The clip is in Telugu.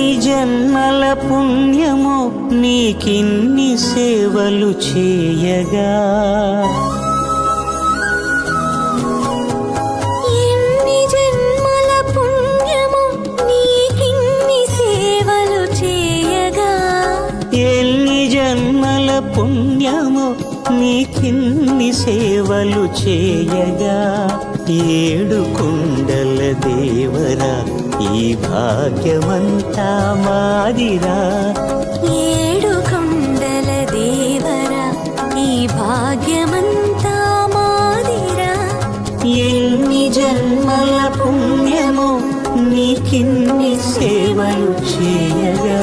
ఎన్ని జన్మల పుణ్యమో నీకిన్ని సేవలు చేయగా, ఎన్ని జన్మల పుణ్యమో నీకిన్ని సేవలు చేయగా, ఎన్ని జన్మల పుణ్యమో నీకిన్ని సేవలు చేయగా, ఏడు కొండల దేవరా ఈ భాగ్యమంతా మాదిరా, ఏడు కొండల దేవరా ఈ భాగ్యమంతా మాదిరా, ఎన్ని జన్మల పుణ్యమో నీకిన్ని సేవలు చేయగా.